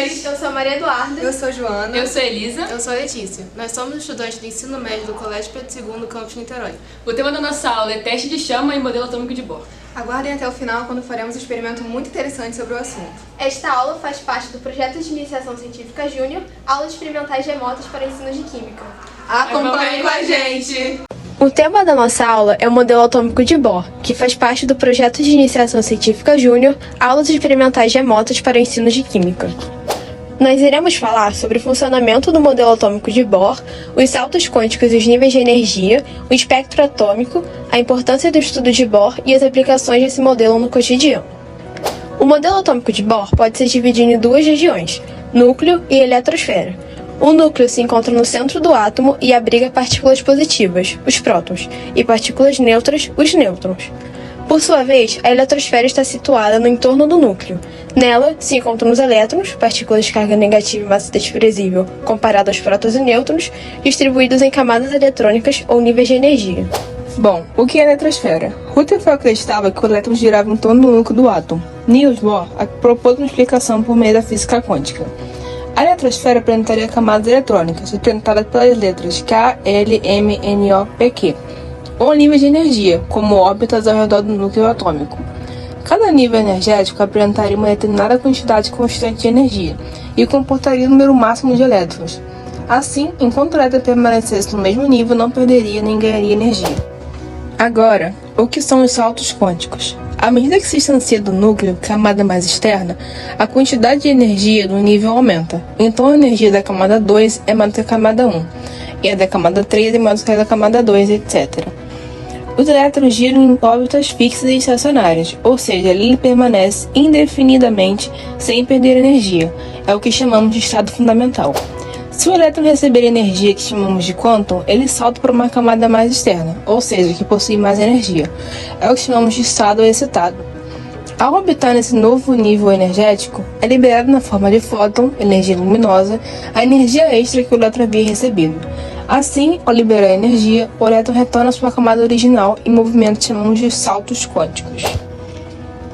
Oi! Eu sou a Maria Eduarda. Eu sou Joana. Eu sou Elisa. Eu sou a Letícia. Nós somos estudantes do ensino médio do Colégio Pedro II, campus Niterói. O tema da nossa aula é teste de chama e modelo atômico de Bohr. Aguardem até o final quando faremos um experimento muito interessante sobre o assunto. Esta aula faz parte do projeto de iniciação científica Júnior, aulas experimentais remotas para ensino de Química. Acompanhe com a gente! O tema da nossa aula é o modelo atômico de Bohr, que faz parte do projeto de iniciação científica Júnior, aulas experimentais remotas para o ensino de Química. Nós iremos falar sobre o funcionamento do modelo atômico de Bohr, os saltos quânticos e os níveis de energia, o espectro atômico, a importância do estudo de Bohr e as aplicações desse modelo no cotidiano. O modelo atômico de Bohr pode ser dividido em duas regiões, núcleo e eletrosfera. O núcleo se encontra no centro do átomo e abriga partículas positivas, os prótons, e partículas neutras, os nêutrons. Por sua vez, a eletrosfera está situada no entorno do núcleo. Nela se encontram os elétrons, partículas de carga negativa e massa desprezível, comparado aos prótons e nêutrons, distribuídos em camadas eletrônicas ou níveis de energia. Bom, o que é a eletrosfera? Rutherford acreditava que o elétron girava em torno do núcleo do átomo. Niels Bohr propôs uma explicação por meio da física quântica. A eletrosfera apresentaria camadas eletrônicas, representadas pelas letras K, L, M, N, O, P, Q, ou níveis de energia, como órbitas ao redor do núcleo atômico. Cada nível energético apresentaria uma determinada quantidade constante de energia e comportaria o número máximo de elétrons. Assim, enquanto o elétron permanecesse no mesmo nível, não perderia nem ganharia energia. Agora, o que são os saltos quânticos? À medida que se distancia do núcleo, camada mais externa, a quantidade de energia do nível aumenta. Então a energia da camada 2 é maior do que a camada 1, e a da camada 3 é maior do que a da camada 2, etc. Os elétrons giram em órbitas fixas e estacionárias, ou seja, ele permanece indefinidamente sem perder energia. É o que chamamos de estado fundamental. Se o elétron receber energia que chamamos de quantum, ele salta para uma camada mais externa, ou seja, que possui mais energia. É o que chamamos de estado excitado. Ao orbitar nesse novo nível energético, é liberado na forma de fóton, energia luminosa, a energia extra que o elétron havia recebido. Assim, ao liberar a energia, o elétron retorna à sua camada original em movimento que chamamos de saltos quânticos.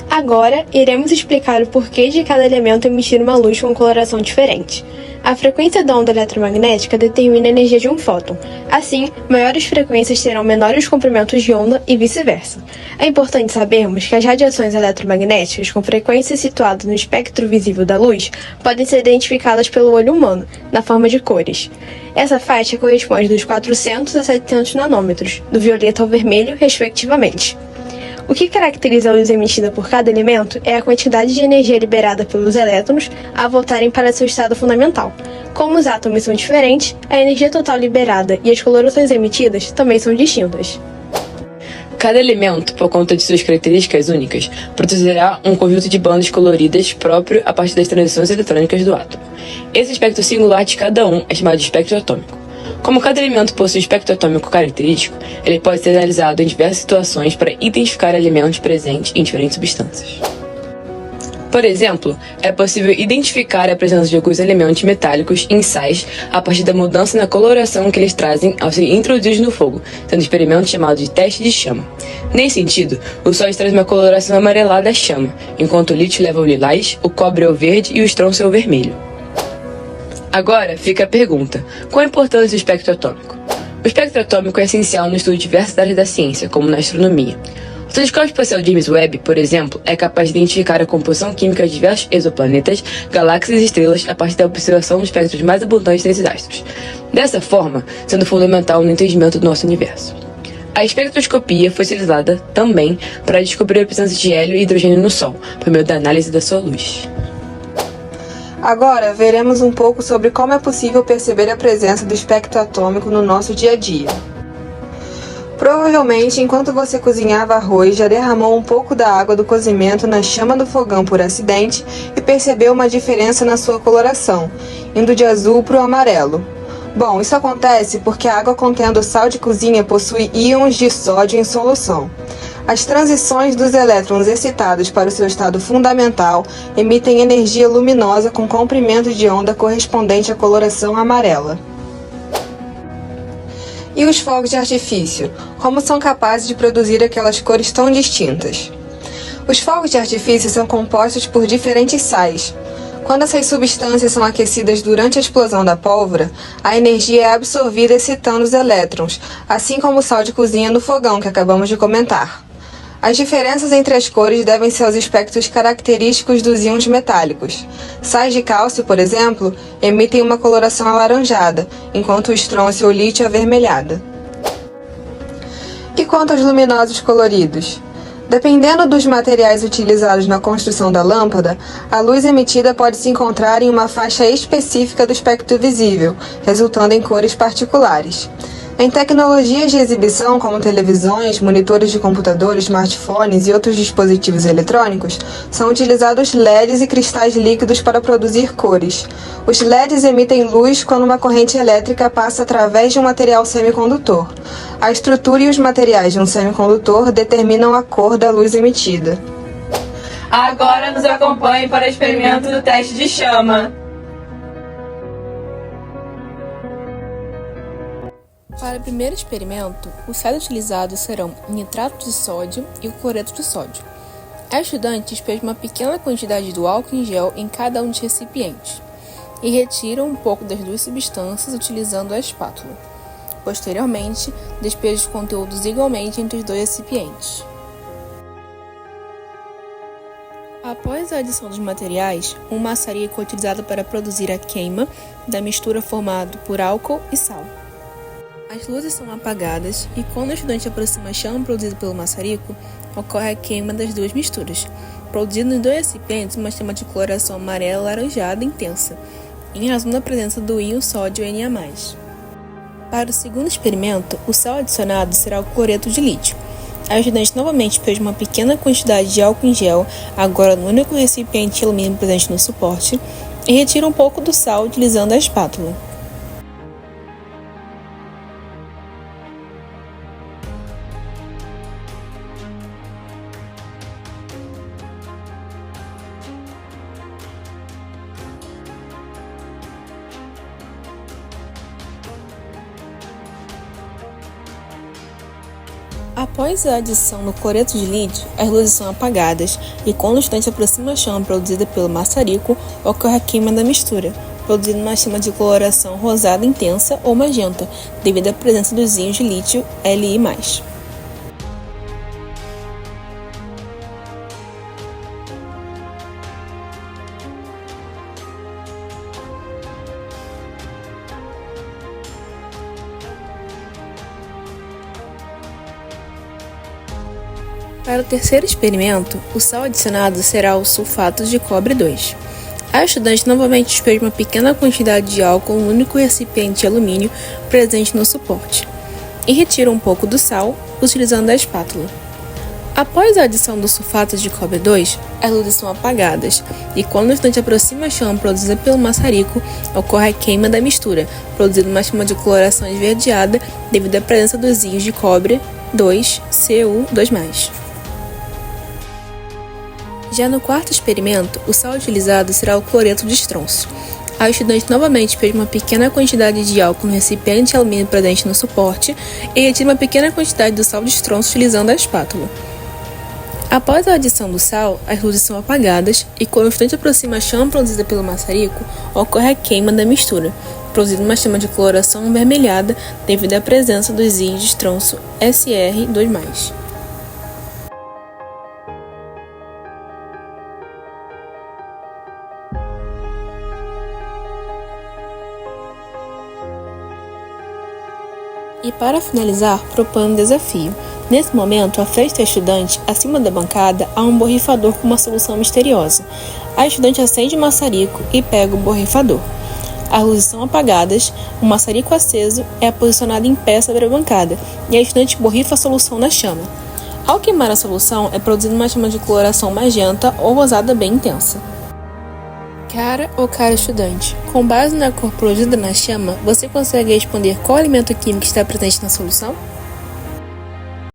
Agora, iremos explicar o porquê de cada elemento emitir uma luz com coloração diferente. A frequência da onda eletromagnética determina a energia de um fóton. Assim, maiores frequências terão menores comprimentos de onda e vice-versa. É importante sabermos que as radiações eletromagnéticas com frequência situada no espectro visível da luz podem ser identificadas pelo olho humano, na forma de cores. Essa faixa corresponde dos 400 a 700 nanômetros, do violeta ao vermelho, respectivamente. O que caracteriza a luz emitida por cada elemento é a quantidade de energia liberada pelos elétrons ao voltarem para seu estado fundamental. Como os átomos são diferentes, a energia total liberada e as colorações emitidas também são distintas. Cada elemento, por conta de suas características únicas, produzirá um conjunto de bandas coloridas próprio a partir das transições eletrônicas do átomo. Esse espectro singular de cada um é chamado de espectro atômico. Como cada elemento possui um espectro atômico característico, ele pode ser analisado em diversas situações para identificar elementos presentes em diferentes substâncias. Por exemplo, é possível identificar a presença de alguns elementos metálicos em sais a partir da mudança na coloração que eles trazem ao serem introduzidos no fogo, sendo um experimento chamado de teste de chama. Nesse sentido, o sóis traz uma coloração amarelada à chama, enquanto o lítio leva ao lilás, o cobre ao verde e o estrôncio ao vermelho. Agora fica a pergunta: qual a importância do espectro atômico? O espectro atômico é essencial no estudo de diversas áreas da ciência, como na astronomia. O telescópio espacial James Webb, por exemplo, é capaz de identificar a composição química de diversos exoplanetas, galáxias e estrelas a partir da observação dos espectros mais abundantes desses astros. Dessa forma, sendo fundamental no entendimento do nosso universo. A espectroscopia foi utilizada também para descobrir a presença de hélio e hidrogênio no Sol, por meio da análise da sua luz. Agora, veremos um pouco sobre como é possível perceber a presença do espectro atômico no nosso dia a dia. Provavelmente, enquanto você cozinhava arroz, já derramou um pouco da água do cozimento na chama do fogão por acidente e percebeu uma diferença na sua coloração, indo de azul para o amarelo. Bom, isso acontece porque a água contendo sal de cozinha possui íons de sódio em solução. As transições dos elétrons excitados para o seu estado fundamental emitem energia luminosa com comprimento de onda correspondente à coloração amarela. E os fogos de artifício? Como são capazes de produzir aquelas cores tão distintas? Os fogos de artifício são compostos por diferentes sais. Quando essas substâncias são aquecidas durante a explosão da pólvora, a energia é absorvida excitando os elétrons, assim como o sal de cozinha no fogão que acabamos de comentar. As diferenças entre as cores devem-se aos aspectos característicos dos íons metálicos. Sais de cálcio, por exemplo, emitem uma coloração alaranjada, enquanto o estrôncio ou lítio é avermelhada. E quanto aos luminosos coloridos? Dependendo dos materiais utilizados na construção da lâmpada, a luz emitida pode se encontrar em uma faixa específica do espectro visível, resultando em cores particulares. Em tecnologias de exibição como televisões, monitores de computadores, smartphones e outros dispositivos eletrônicos, são utilizados LEDs e cristais líquidos para produzir cores. Os LEDs emitem luz quando uma corrente elétrica passa através de um material semicondutor. A estrutura e os materiais de um semicondutor determinam a cor da luz emitida. Agora nos acompanhe para o experimento do teste de chama. Para o primeiro experimento, os sais utilizados serão o nitrato de sódio e o cloreto de sódio. A estudante despeja uma pequena quantidade do álcool em gel em cada um dos recipientes e retira um pouco das duas substâncias utilizando a espátula. Posteriormente, despeja os conteúdos igualmente entre os dois recipientes. Após a adição dos materiais, um maçarico é utilizado para produzir a queima da mistura formada por álcool e sal. As luzes são apagadas e quando o estudante aproxima a chama produzida pelo maçarico, ocorre a queima das duas misturas, produzindo nos dois recipientes uma chama de coloração amarela alaranjada intensa, em razão da presença do íon sódio Na+. Para o segundo experimento, o sal adicionado será o cloreto de lítio. A estudante novamente despeja uma pequena quantidade de álcool em gel, agora no único recipiente de alumínio presente no suporte, e retira um pouco do sal utilizando a espátula. Após a adição do cloreto de lítio, as luzes são apagadas e quando o estudante aproxima a chama produzida pelo maçarico, ocorre a queima da mistura, produzindo uma chama de coloração rosada intensa ou magenta, devido à presença dos íons de lítio Li+. Para o terceiro experimento, o sal adicionado será o sulfato de cobre 2. A estudante novamente despeja uma pequena quantidade de álcool no único recipiente de alumínio presente no suporte e retira um pouco do sal utilizando a espátula. Após a adição do sulfato de cobre 2, as luzes são apagadas e quando o estudante aproxima a chama produzida pelo maçarico, ocorre a queima da mistura, produzindo uma chama de coloração esverdeada devido à presença dos íons de cobre 2, Cu2+. Já no quarto experimento, o sal utilizado será o cloreto de estrôncio. A estudante novamente despeja uma pequena quantidade de álcool no recipiente de alumínio presente no suporte e retira uma pequena quantidade do sal de estrôncio utilizando a espátula. Após a adição do sal, as luzes são apagadas e quando o estudante aproxima a chama produzida pelo maçarico, ocorre a queima da mistura, produzindo uma chama de coloração avermelhada devido à presença dos íons de estrôncio Sr2+. E para finalizar, proponho um desafio. Nesse momento, à frente da estudante, acima da bancada, há um borrifador com uma solução misteriosa. A estudante acende o maçarico e pega o borrifador. As luzes são apagadas, o maçarico aceso é posicionado em pé sobre a bancada e a estudante borrifa a solução na chama. Ao queimar a solução, é produzida uma chama de coloração magenta ou rosada bem intensa. Cara ou caro estudante, com base na cor produzida na chama, você consegue responder qual elemento químico está presente na solução?